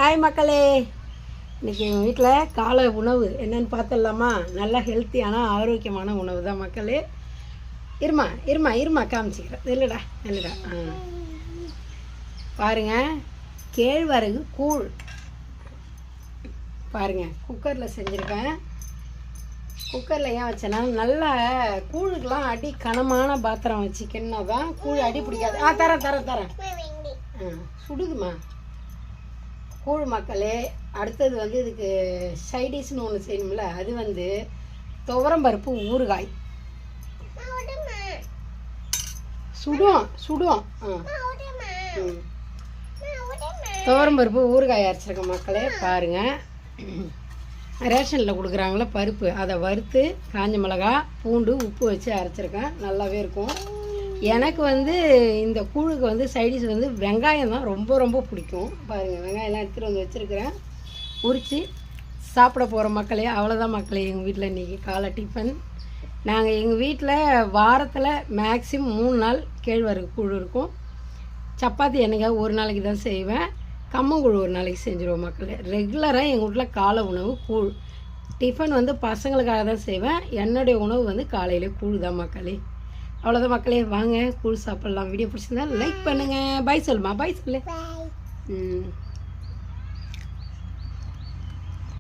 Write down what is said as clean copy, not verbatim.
Hi மக்களே, இன்றைக்கி எங்கள் வீட்டில் காலை உணவு என்னென்னு பார்த்துடலாமா? நல்லா ஹெல்த்தியான ஆரோக்கியமான உணவு தான் மக்களே. இருமா காமிச்சிக்கிறேன். இல்லைடா பாருங்கள், கேழ்வரகு கூழ் பாருங்கள். குக்கரில் செஞ்சுருக்கேன். குக்கரில் ஏன் வச்சேன்னா, நல்லா கூழுக்கெலாம் அடி கனமான பாத்திரம் வச்சுக்கின்னா தான் கூழ் அடி பிடிக்காது. தரேன் சுடுதுமா கூழ் மக்களே. அடுத்தது வந்து இதுக்கு சைடிஷ்னு ஒன்று செய்யணும்ல, அது வந்து துவரம்பருப்பு ஊறுகாய். சுடும் துவரம்பருப்பு ஊறுகாய் அரைச்சிருக்கேன் மக்களே. பாருங்கள், ரேஷனில் கொடுக்குறாங்கள பருப்பு, அதை வறுத்து காஞ்ச மிளகா பூண்டு உப்பு வச்சு அரைச்சிருக்கேன். நல்லாவே இருக்கும். எனக்கு வந்து இந்த கூழுக்கு வந்து சைடிஷ் வந்து வெங்காயம் தான் ரொம்ப பிடிக்கும். பாருங்கள், வெங்காயம்லாம் எடுத்துகிட்டு வந்து வச்சுருக்கிறேன். உரித்து சாப்பிட போகிற மக்களே. அவ்வளோதான் மக்களே, எங்கள் வீட்டில் இன்றைக்கி காலை டிஃபன். நாங்கள் எங்கள் வீட்டில் வாரத்தில் மேக்ஸிமம் 3 நாள் கேழ்வரகு கூழ் இருக்கும். சப்பாத்தி என்னைக்காவது ஒரு நாளைக்கு தான் செய்வேன். கம்மங்கூழ் ஒரு நாளைக்கு செஞ்சுருவோம் மக்களே. ரெகுலராக எங்கள் வீட்டில் காலை உணவு கூழ். டிஃபன் வந்து பசங்களுக்காக தான் செய்வேன். என்னுடைய உணவு வந்து காலையில் கூழ் தான் மக்களே. அவ்வளோதான் மக்களே, வாங்க கூழ் சாப்பிட்லாம். வீடியோ பிடிச்சிருந்தா லைக் பண்ணுங்கள். பாய் சொல்லுமா, பாய் சொல்லு.